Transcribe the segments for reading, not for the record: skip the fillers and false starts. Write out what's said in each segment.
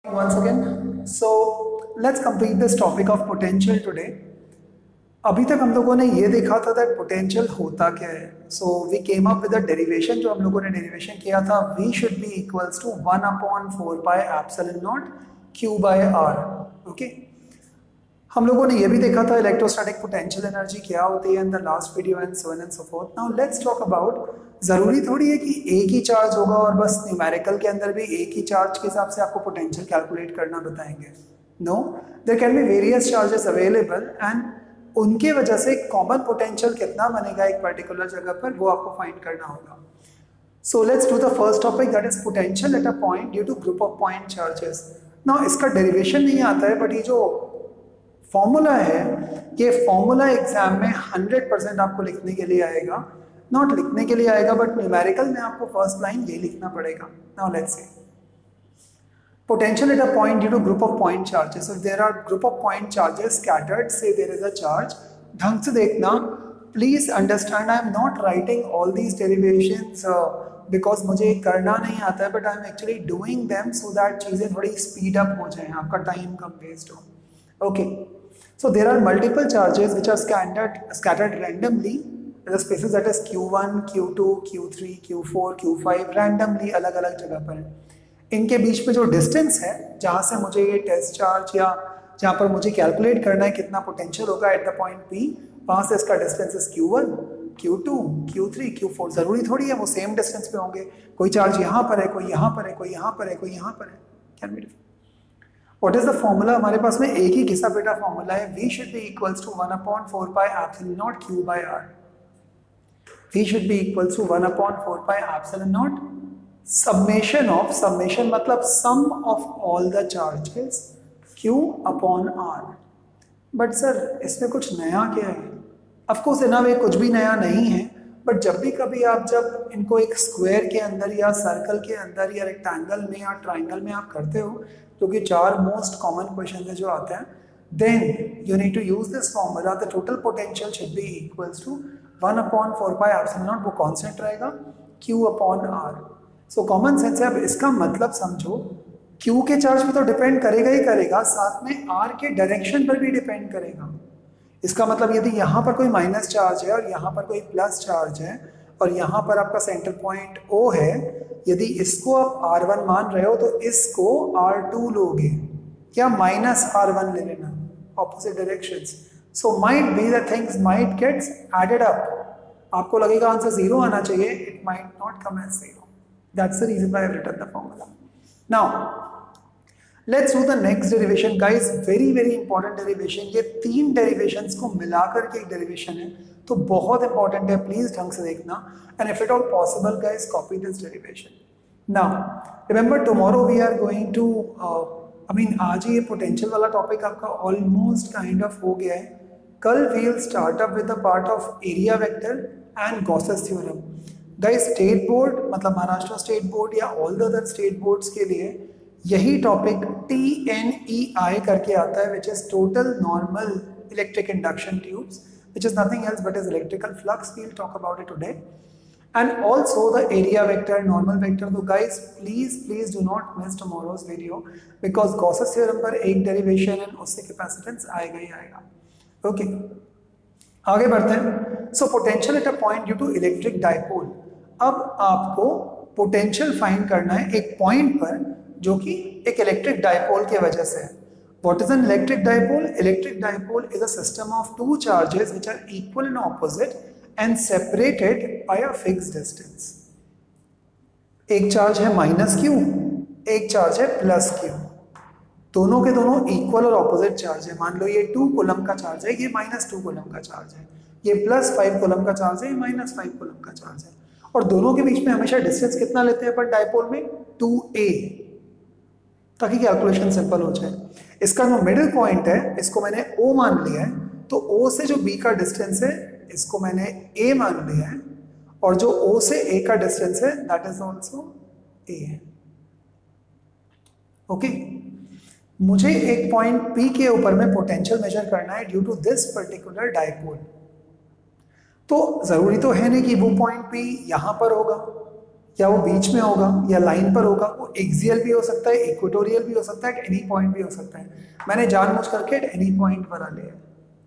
Once again, so let's complete this topic of potential today. अभी तक हम लोगों ने ये देखा था that potential होता क्या है. So we came up with a derivation. जो हम लोगों ने derivation किया था, V should be equals to 1/4 pi epsilon naught Q by R. Okay. हम लोगों ने ये भी देखा था इलेक्ट्रोस्टैटिक पोटेंशियल एनर्जी क्या होती है in the last video and so on and so fourth. Now let's talk about. ज़रूरी थोड़ी है कि एक ही चार्ज होगा और बस न्यूमेरिकल के अंदर भी एक ही चार्ज के हिसाब से आपको पोटेंशियल कैलकुलेट करना बताएंगे. No, there can be various charges available and उनके वजह से कॉमन पोटेंशियल कितना बनेगा एक पर्टिकुलर जगह पर वो आपको फाइंड करना होगा. So let's do the first topic that is potential at a point due to group of point charges. Now इसका डेरिवेशन नहीं आता है बट ये जो फॉर्मूला है ये फॉर्मूला एग्जाम में 100% आपको लिखने के लिए आएगा. नॉट लिखने के लिए आएगा बट न्यूमेरिकल में आपको फर्स्ट लाइन ये लिखना पड़ेगा. Now let's say potential at a point due to group of point charges. So if there are group of point charges scattered, say there is a charge. ढंग से देखना, please understand I am not writing all these derivations because मुझे करना नहीं आता है but I am actually doing them so that चीज़ें थोड़ी speed up हो जाएं, आपका time कम waste हो. Okay. So there are multiple charges which are scattered randomly in the spaces that is Q1, Q2, Q3, Q4, Q5 randomly अलग अलग जगह पर. इनके बीच में जो डिस्टेंस है जहाँ से मुझे ये टेस्ट चार्ज या जहाँ पर मुझे कैलकुलेट करना है कितना पोटेंशियल होगा एट द पॉइंट P, वहाँ से इसका distance is Q1, Q2, Q3, Q4. ज़रूरी थोड़ी है वो सेम डिस्टेंस पे होंगे. कोई चार्ज यहाँ पर है, कोई यहाँ पर है, कोई यहाँ पर है, कोई यहाँ पर है. Can be different. What is the formula? हमारे पास में एक ही घिसा पेटा फॉर्मूला है. V should be equals to 1/4 pi epsilon naught Q by R. V should be equals to 1/4 pi epsilon naught summation मतलब sum of all the charges Q upon R. But sir इसमें कुछ नया क्या है? Of course इन वे कुछ भी नया नहीं है बट जब भी कभी आप जब इनको एक स्क्वायर के अंदर या सर्कल के अंदर या रेक्टेंगल में या ट्राइंगल में आप करते हो जो कि 4 मोस्ट कॉमन क्वेश्चन है जो आते हैं, then you need to use this formula. The total potential should be equals to 1/4 pi epsilon naught. वो कांस्टेंट रहेगा Q upon R. So common sense है. अब इसका मतलब समझो Q के चार्ज पे तो डिपेंड करेगा ही करेगा, साथ में R के डायरेक्शन पर भी डिपेंड करेगा. इसका मतलब यदि यहाँ पर कोई माइनस चार्ज है और यहाँ पर कोई प्लस चार्ज है और यहाँ पर आपका सेंटर पॉइंट O है, यदि इसको आप R1 मान रहे हो तो इसको R2 लोगे या माइनस R1 ले लेना, opposite directions. So might be the things might gets added up. आपको लगेगा आंसर 0 आना चाहिए, it might not come as 0. That's the reason why I've written the formula. Now, let's do the next derivation, guys. Very very important derivation. ये 3 derivations को मिलाकर के एक derivation है, तो बहुत important है. Please ढंग से देखना. And if at all possible, guys, copy this derivation. Now, remember tomorrow we are going to, आज ये potential वाला topic आपका almost kind of हो गया है. कल we'll start up with the part of area vector and Gauss's theorem. Guys state board मतलब Maharashtra state board या all the other state boards के लिए यही टॉपिक TNEI करके आता है, which is total normal electric induction tubes, which is nothing else but is electrical flux. We will talk about it today. And also the area vector, normal vector. तो guys please do not miss tomorrow's video because Gauss's theorem पर एक derivation and उससे capacitance आएगा ही आएगा. Okay, आगे बढ़ते हैं. So potential at a point due to electric dipole. अब आपको पोटेंशियल फाइंड करना है एक पॉइंट पर जो कि एक इलेक्ट्रिक डाइपोल की वजह से है. What is an electric dipole? Electric dipole is a system of 2 charges which are equal and opposite and separated by a fixed distance. एक चार्ज है -Q, एक चार्ज है +Q. दोनों के दोनों इक्वल और ऑपोजिट चार्ज है. मान लो ये 2 कूलम का चार्ज है, ये -2 कूलम का चार्ज है. ये +5 कूलम का चार्ज है, ये -5 कूलम का चार्ज है. और दोनों के बीच में हमेशा डिस्टेंस कितना लेते हैं अपन डाइपोल में? 2a, ताकि कैलकुलेशन सिंपल हो जाए. इसका जो मिडिल पॉइंट है इसको मैंने O मान लिया है, तो O से जो B का डिस्टेंस है इसको मैंने A मान लिया है, और जो O से A का डिस्टेंस है दैट इज ऑल्सो A है. ओके, मुझे एक पॉइंट P के ऊपर में पोटेंशियल मेजर करना है due to this particular dipole. तो जरूरी तो है नहीं कि वो पॉइंट P यहाँ पर होगा, या वो बीच में होगा या लाइन पर होगा, वो एक्सियल भी हो सकता है, इक्वेटोरियल भी हो सकता है, एनी पॉइंट भी हो सकता है। मैंने जानबूझ करके एनी पॉइंट बना लिया,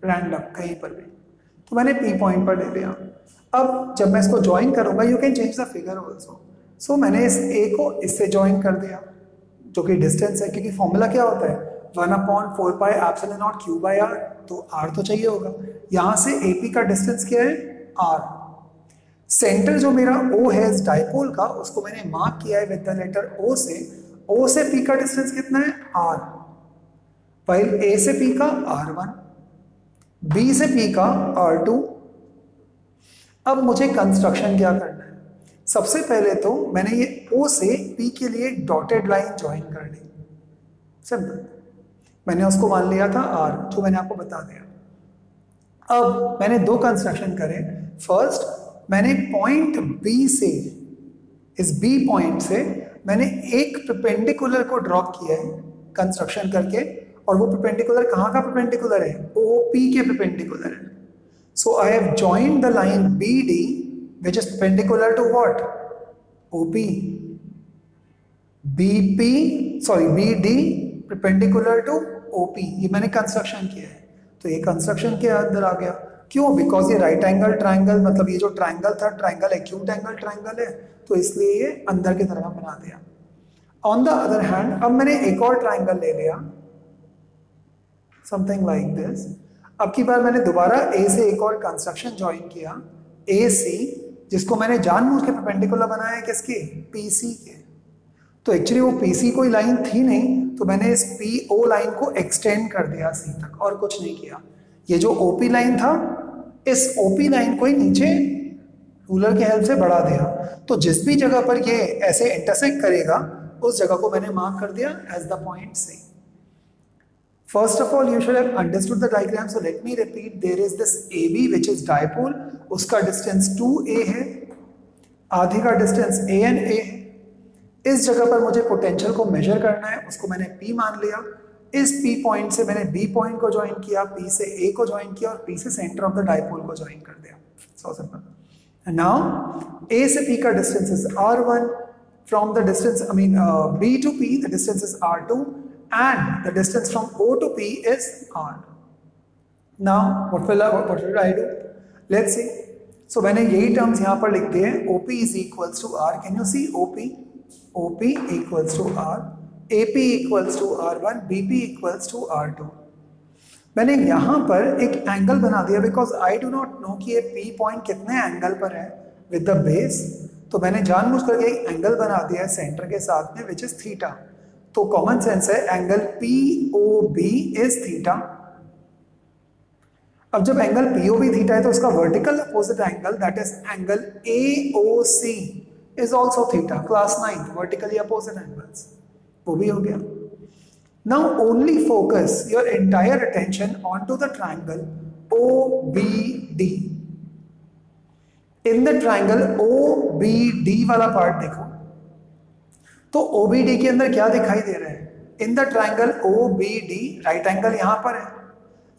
रैंडम कहीं पर भी, तो मैंने पी पॉइंट पर ले लिया। अब जब मैं इसको ज्वाइन करूंगा, you can change the figure also. So मैंने इस ए को इससे ज्वाइन कर दिया, जो कि डिस्टेंस है, क्योंकि फॉर्मूला क्या होता है 1/4πε0 q/r, तो r तो चाहिए होगा। यहां से AP का डिस्टेंस क्या है r। सेंटर जो मेरा O है इस डाइपोल का, उसको मैंने मार्क किया है विद द लेटर O से। O से P का डिस्टेंस कितना है r, फाइल A से P का r1, B से P का r2। अब मुझे कंस्ट्रक्शन क्या करना है, सबसे पहले तो मैंने ये O से P के लिए डॉटेड लाइन ज्वाइन कर ली, सिंपल। मैंने उसको मान लिया था R, जो मैंने आपको बता दिया। अब मैंने दो कंस्ट्रक्शन करे। फर्स्ट मैंने पॉइंट B से, इस B पॉइंट से मैंने एक परपेंडिकुलर को ड्रॉप किया है कंस्ट्रक्शन करके, और वो परपेंडिकुलर कहाँ का परपेंडिकुलर है, OP के परपेंडिकुलर है। So I have joined the line BD which is perpendicular to what, OP। BD perpendicular to OP, ये मैंने कंस्ट्रक्शन किया है। तो ये कंस्ट्रक्शन के अंदर आ गया, क्यों, बिकॉज ये राइट एंगल ट्राइंगल, मतलब ये जो ट्राइंगल था ट्राइंगल एक्यूट एंगल ट्राइंगल है, तो इसलिए ये अंदर की तरफ बना दिया। ऑन द अदर हैंड अब मैंने एक और ट्राइंगल ले लिया, समथिंग लाइक दिस। अब की बार मैंने दोबारा A से एक और कंस्ट्रक्शन ज्वाइन किया, AC, जिसको मैंने जानबूझ के परपेंडिकुलर बनाया किसके, PC के। तो एक्चुअली वो PC कोई लाइन थी नहीं, तो मैंने इस PO लाइन को एक्सटेंड कर दिया C तक, और कुछ नहीं किया। ये जो OP लाइन था, इस OP लाइन को ही नीचे रूलर के हेल्प से बढ़ा दिया। तो जिस भी जगह पर ये ऐसे इंटरसेक्ट करेगा, उस जगह को मैंने मार्क कर दिया as the point C। First of all, you should have understood the diagram. So let me repeat. There is this AB which is dipole. उसका डिस्टेंस 2a है, आधे का डिस्टेंस AN A है। इस जगह पर मुझे पोटेंशियल को मेजर करना है, उसको मैंने P मान लिया। इस P पॉइंट से मैंने B पॉइंट को ज्वाइन किया, P से A को ज्वाइन किया, और P से सेंटर ऑफ द डाइपोल को ज्वाइन कर दिया। So simple. And now A से P का distance is R1. From the distance, B to P, the distance is R2. And the distance from O to P is R. Now what will I do? Let's see. So मैंने यही terms यहाँ पर लिख दिए, OP is equals to R. Can you see OP? OP equals to R, AP equals to R1, BP equals to R2. मैंने यहाँ पर एक एंगल बना दिया, because I do not know कि ये P पॉइंट कितने एंगल पर है विद द बेस। तो मैंने जानबूझ करके एक एंगल बना दिया है सेंटर के साथ में, विच इज थीटा। तो कॉमन सेंस है, एंगल POB इज थीटा। अब जब एंगल POB थीटा है, तो उसका vertical opposite angle, that is angle AOC is also theta. Class 9 vertically opposite angles, वो भी हो गया। Now only focus your entire attention on to the triangle OBD। In the triangle OBD वाला part देखो, तो OBD के अंदर क्या दिखाई दे रहा है, इन the triangle OBD right angle यहां पर है।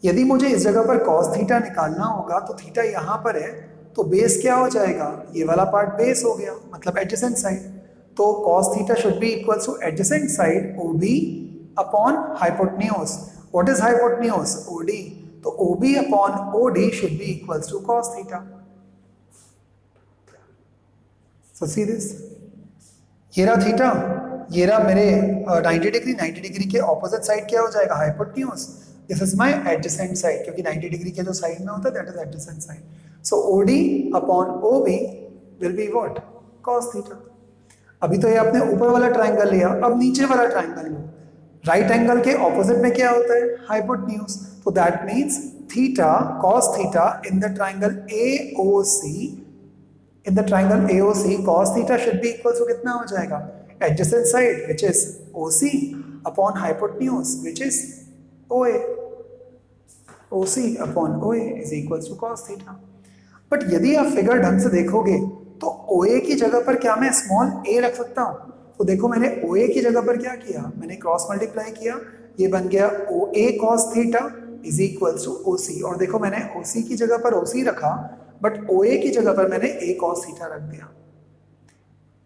यदि मुझे इस जगह पर cos थीटा निकालना होगा, तो थीटा यहां पर है, तो बेस क्या हो जाएगा, ये वाला पार्ट बेस हो गया, मतलब एडजेसेंट साइड। तो cos theta should be equals to adjacent side OB upon hypotenuse. What is hypotenuse, OD। तो OB upon OD should be equals to cos theta. So see this, ये रहा theta, ये रहा मेरे 90 डिग्री, 90 डिग्री के opposite side क्या हो जाएगा, hypotenuse. This is my adjacent side, क्योंकि 90 डिग्री के जो साइड में होता है that is adjacent side. So OD upon OB will be what, cos theta. अभी तो ये आपने ऊपर वाला ट्राइंगल लिया, अब नीचे वाला ट्राइंगल लो। राइट एंगल के ऑपोजिट में क्या होता है, हाइपोटेन्यूज। तो that means theta, cos theta in the triangle AOC, in the triangle AOC cos theta should be equal to कितना हो जाएगा, adjacent side which is OC upon hypotenuse which is OA। OC upon OA is equal to cos theta। But यदि आप figure ढंग से देखोगे, तो OA की जगह पर क्या मैं स्मॉल a रख सकता हूँ। तो देखो मैंने OA की जगह पर क्या किया, मैंने क्रॉस मल्टीप्लाई किया, ये बन गया OA cos theta is equal to OC। और देखो मैंने OC की जगह पर OC रखा, बट OA की जगह पर मैंने A cos थीटा रख दिया।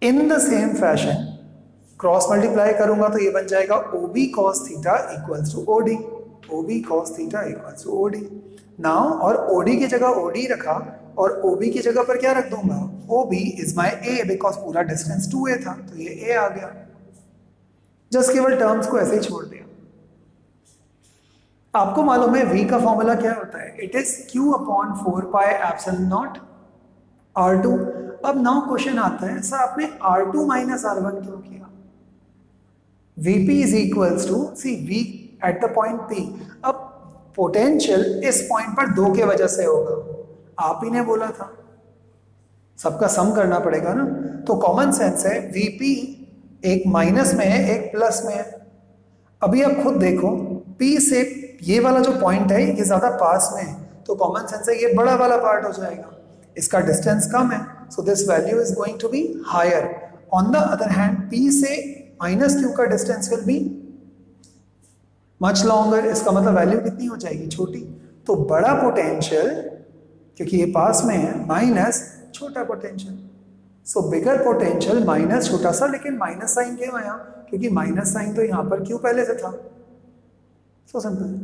In the same fashion cross multiply करूंगा तो ये बन जाएगा OB cos theta equals to OD, OB cos theta equals to OD। Now और OD की जगह OD रखा और OB की जगह पर क्या रख दूंगा, OB is my A because पूरा डिस्टेंस 2A था तो ये A आ गया। जस्ट केवल टर्म्स को ऐसे ही छोड़ दिया। आपको मालूम है V का फॉर्मूला क्या होता है, it is Q upon 4 pi epsilon not R2। अब नाउ क्वेश्चन आता है सर आपने R2 माइनस R1 क्यों किया। Vp is equals to C V at the point P। अब पोटेंशियल इस पॉइंट पर 2 के वजह से होगा, आप ही ने बोला था, सबका सम करना पड़ेगा ना, तो कॉमन सेंस है Vp एक माइनस में है एक प्लस में है। अभी आप खुद देखो P से ये वाला जो पॉइंट है ये ज्यादा पास में है तो कॉमन सेंस है ये बड़ा वाला पार्ट हो जाएगा, इसका डिस्टेंस कम है so this value is going to be higher. On the other hand P से माइनस Q का distance will be much longer, इसका मतलब वैल्यू कितनी हो जाएगी, छोटी। तो बड़ा पोटेंशियल क्योंकि ये पास में है माइनस छोटा पोटेंशियल, सो बिगर पोटेंशियल माइनस छोटा सा, लेकिन माइनस साइन क्यों आया, क्योंकि माइनस साइन तो यहां पर Q पहले से था। So simple.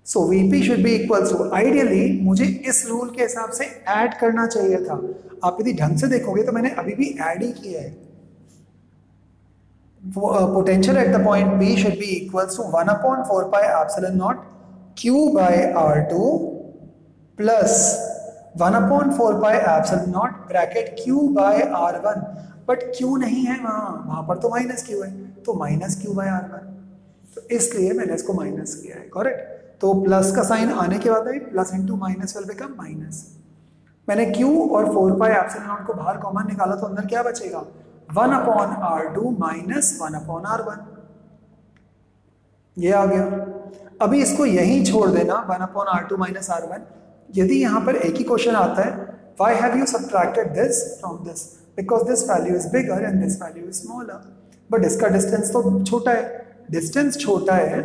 So Vp should be equal to, ideally मुझे इस रूल के हिसाब से ऐड करना चाहिए था, आप यदि ढंग से देखोगे तो मैंने अभी भी ऐड ही किया है। Potential at the point P should be equals to 1 upon 4 pi epsilon naught Q by R2 plus 1 upon 4 pi epsilon naught bracket Q by R1, but Q नहीं है वहां पर तो माइनस Q है, तो माइनस Q by R1, तो इसलिए मैंने इसको माइनस किया है, करेक्ट। तो प्लस का साइन आने के बाद plus into minus will become minus. मैंने Q और 4 pi epsilon naught को बाहर कॉमन निकाला तो अंदर क्या बचेगा, 1 upon R2 minus 1 upon R1, ये आ गया। अभी इसको यहीं छोड़ देना 1 अपॉन R2 माइनस R1। यदि यहां पर एक ही क्वेश्चन आता है, why have you subtracted this from this, because this value is bigger and this value is smaller, but इसका डिस्टेंस तो छोटा है, डिस्टेंस छोटा है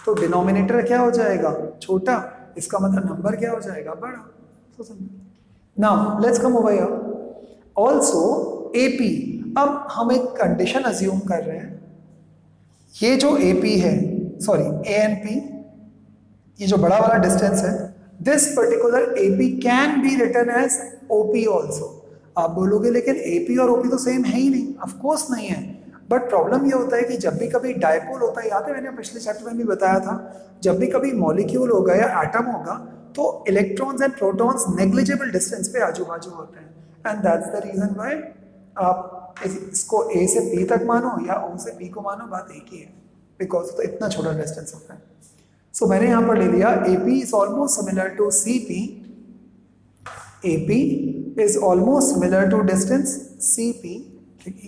तो डिनोमिनेटर क्या हो जाएगा, छोटा, इसका मतलब नंबर क्या हो जाएगा, बड़ा। So simple। Now let's come over here। Also AP, अब हम एक कंडीशन अज्यूम कर रहे हैं, ये जो AP है, सॉरी ANP, ये जो बड़ा वाला डिस्टेंस है, this particular AP can be written as OP also. आप बोलोगे लेकिन AP और OP तो सेम है ही नहीं, ऑफ कोर्स नहीं है, बट प्रॉब्लम ये होता है कि जब भी कभी डायपोल होता है, याद है मैंने पिछले चैप्टर में भी बताया था, जब भी कभी मॉलिक्यूल होगा या एटम होगा तो electrons and protons negligible distance पे आजू बाजू होते हैं, and that's the reason why आप इसको A से P तक मानो या O से P को मानो, बात एक ही है, बिकॉज तो इतना छोटा डिस्टेंस होता है। सो मैंने यहां पर ले लिया AP is almost similar to CP, AP is almost similar to distance CP,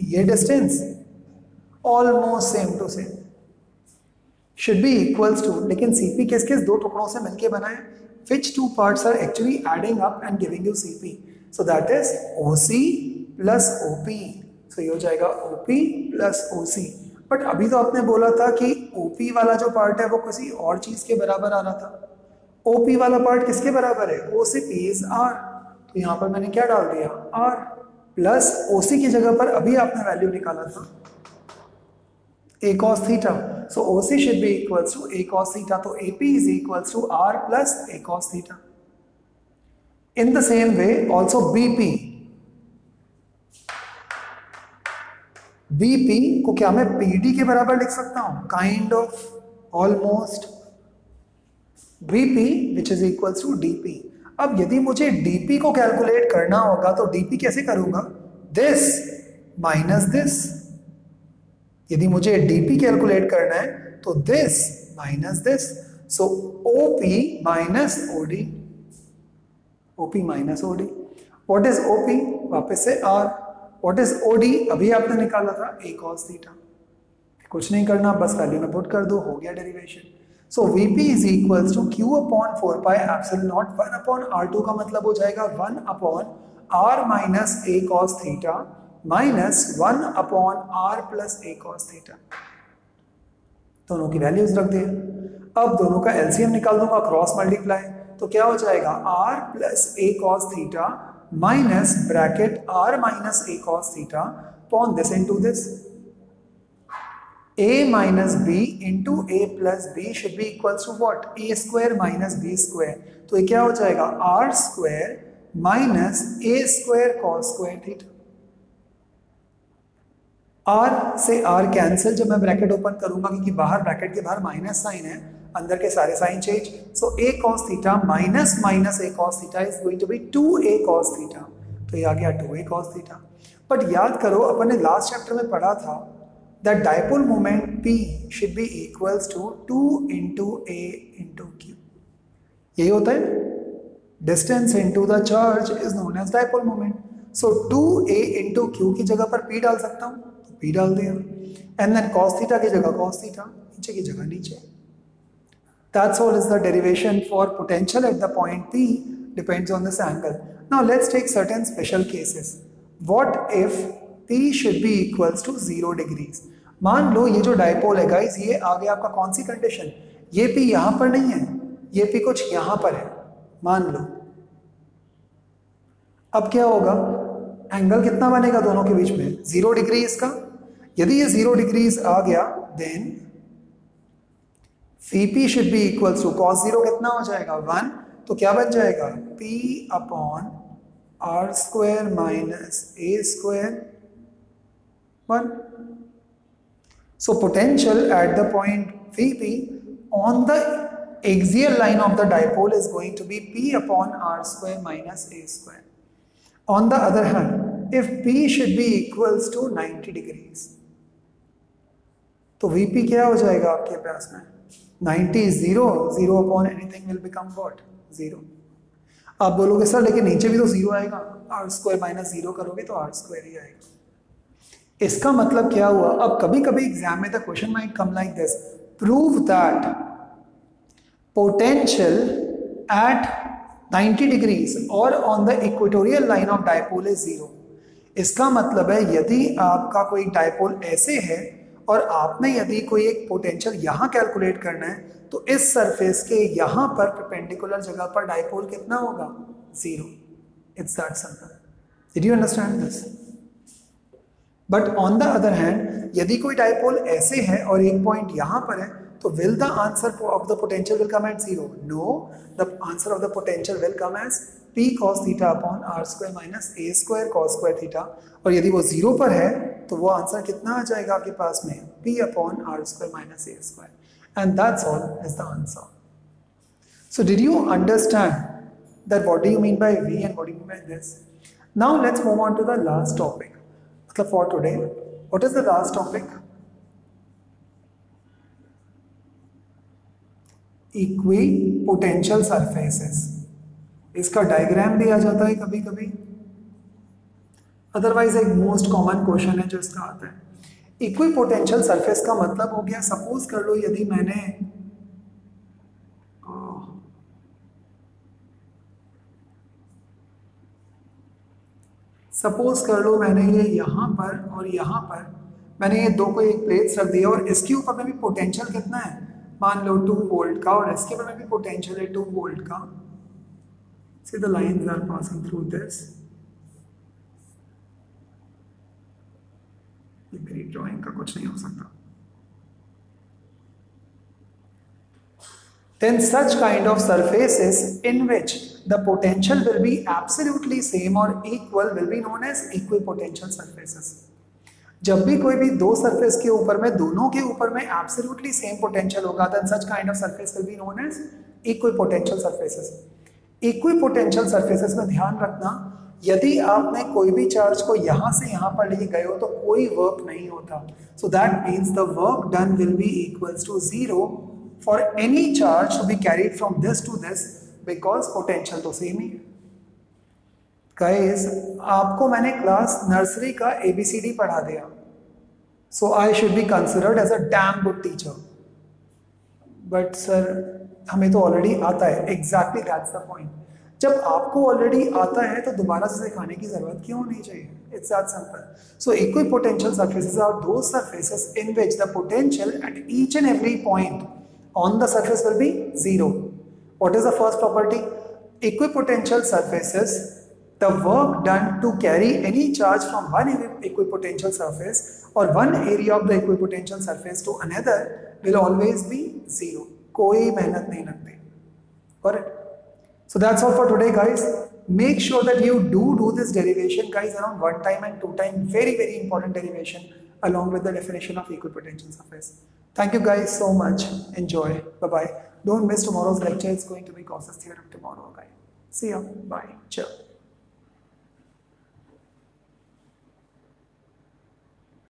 ये distance almost same to same should be equals to, लेकिन CP किस किस दो टुकड़ों से मिलके बना है, which two parts are actually adding up and giving you CP, so that is OC plus OP, so ये हो जाएगा OP plus OC। बट अभी तो आपने बोला था कि OP वाला जो पार्ट है वो किसी और चीज के बराबर आ रहा था, OP वाला पार्ट किसके बराबर है, O से P is R, तो यहाँ पर मैंने क्या डाल दिया R, प्लस OC की जगह पर अभी आपने वैल्यू निकाला था A cos theta, so OC should be equals to A cos theta, तो AP is equals to R plus A cos theta। In the same way also BP, BP को क्या मैं PD के बराबर लिख सकता हूं, kind of, almost, BP which is equals to DP। अब यदि मुझे DP को कैलकुलेट करना होगा तो DP कैसे करूंगा, this माइनस दिस, यदि मुझे DP कैलकुलेट करना है तो this minus this, so OP minus OD, OP minus OD। What is OP, वापस से R, व्हाट इज OD, अभी आपने निकाला था A cos थीटा, कुछ नहीं करना, बस वैल्यू में पुट कर दो, हो गया derivation. So VP is equals to Q upon 4 pi epsilon naught 1 upon R2 का मतलब हो जाएगा 1 upon R minus A cos theta minus 1 upon R plus A cos theta, दोनों की वैल्यूज रख दिए। अब दोनों का एलसीएम निकाल दूंगा, क्रॉस मल्टीप्लाई, तो क्या हो जाएगा R plus A cos theta minus bracket r minus a cos theta upon this into this. A minus b into a plus b should be equals to what? A square minus b square. तो ये क्या हो जाएगा? r square minus a square cos square theta. r से r cancel, जब मैं bracket open करूंगा क्योंकि बाहर ब्रैकेट के बाहर माइनस साइन है, अंदर के सारे sign change. So a cos theta minus minus a cos theta is going to be 2a cos theta. तो ये आ गया 2a cos थीटा. बट याद करो अपन ने लास्ट चैप्टर में पढ़ा था that dipole moment P should be equals to 2 into A into Q. यही होता है. Distance into the charge is known as dipole moment. So 2A into Q की जगह पर P डाल सकता हूँ, तो P डाल दिया. And then cos theta की जगह cos theta, नीचे की जगह नीचे. That's all is the derivation for potential at the point P depends on this angle. Now let's take certain special cases. What if P should be equals to 0 degrees? मान लो ये जो dipole है guys, ये आ गया आपका कौन सी condition? ये P यहां पर नहीं है, ये P कुछ यहां पर है, मान लो. अब क्या होगा? एंगल कितना बनेगा दोनों के बीच में? 0 डिग्री इसका. यदि ये 0 डिग्रीज आ गया then P should be equals to cos 0 कितना हो जाएगा? 1. तो क्या बन जाएगा? P upon r square minus a square 1. So potential at the point Vp on the axial line of the dipole is going to be P upon r square minus a square. On the other hand, if P should be equals to 90 degrees, तो Vp क्या हो जाएगा आपके पास में? 90 is 0, 0 upon anything will become what? 0. आप बोलोगे sir लेकिन नीचे भी तो 0 आएगा, r square minus 0 करोगे तो r square ही आएगा. इसका मतलब क्या हुआ? अब कभी कभी एग्जाम में the question might come like this, prove that potential at 90 degrees और on the equatorial line of dipole is 0. इसका मतलब है यदि आपका कोई डाइपोल ऐसे है और आपने यदि कोई एक पोटेंशियल यहां कैलकुलेट करना है, तो इस सरफेस के यहां पर परपेंडिकुलर जगह पर डाइपोल कितना होगा? 0. It's that simple. Did you understand this? But on the other hand यदि कोई डाइपोल ऐसे है और एक पॉइंट यहां पर है, तो will the answer of the potential will come at 0? No, the answer of the potential will come as P cos theta upon r square minus a square cos square theta. और यदि वो 0 पर है तो वो आंसर कितना आ जाएगा आपके पास में? P upon r square minus a square. And that's all is the answer. So did you understand that what do you mean by V and what do you mean by this? Now let's move on to the last topic. For today, what is the last topic? Equipotential surfaces. इसका diagram भी आ जाता है कभी कभी. Otherwise एक most common question है जो इसका आता है. इक्विपोटेंशियल सरफेस का मतलब हो गया, सपोज कर लो यदि मैंने सपोज कर लो मैंने ये यहाँ पर और यहाँ पर मैंने ये दो को एक प्लेट्स रख दिया और इसके ऊपर में भी पोटेंशियल कितना है? मान लो 2 वोल्ट का, और इसके ऊपर में भी पोटेंशियल है 2 वोल्ट का. See the lines are passing through this. मेरी ड्राइंग का कुछ नहीं हो सकता. Then such kind of surfaces in which the potential will be absolutely same or equal will be known as equipotential surfaces. जब भी कोई भी दो सरफेस के ऊपर में दोनों के ऊपर में absolutely same potential होगा, then such kind of surface will be known as equipotential surfaces. Equipotential surfaces में ध्यान रखना, यदि आपने कोई भी चार्ज को यहाँ से यहाँ पर लेके गए हो तो कोई वर्क नहीं होता. So that means the work done will be equals to 0 for any charge to be carried from this to this because potential तो सेम ही. Guys, आपको मैंने क्लास नर्सरी का ABCD पढ़ा दिया, so I should be considered as a damn good teacher. But sir, हमें तो already आता है. Exactly that's the point. जब आपको ऑलरेडी आता है तो दोबारा से सिखाने की जरूरत क्यों होनी चाहिए? It's that simple. So equipotential surfaces are those surfaces in which the potential at each and every point on the surface will be 0. What is the first property? Equipotential surfaces, the work done to carry any charge from one equipotential surface or one area of the equipotential surface to another will always be zero. कोई मेहनत नहीं लगती. Correct? So that's all for today, guys. Make sure that you do this derivation, guys, around 1 time and 2 time. Very, very important derivation along with the definition of equipotential surface. Thank you guys so much. Enjoy. Bye-bye. Don't miss tomorrow's lecture. It's going to be Gauss's theorem tomorrow, guys. See ya. Bye. Ciao.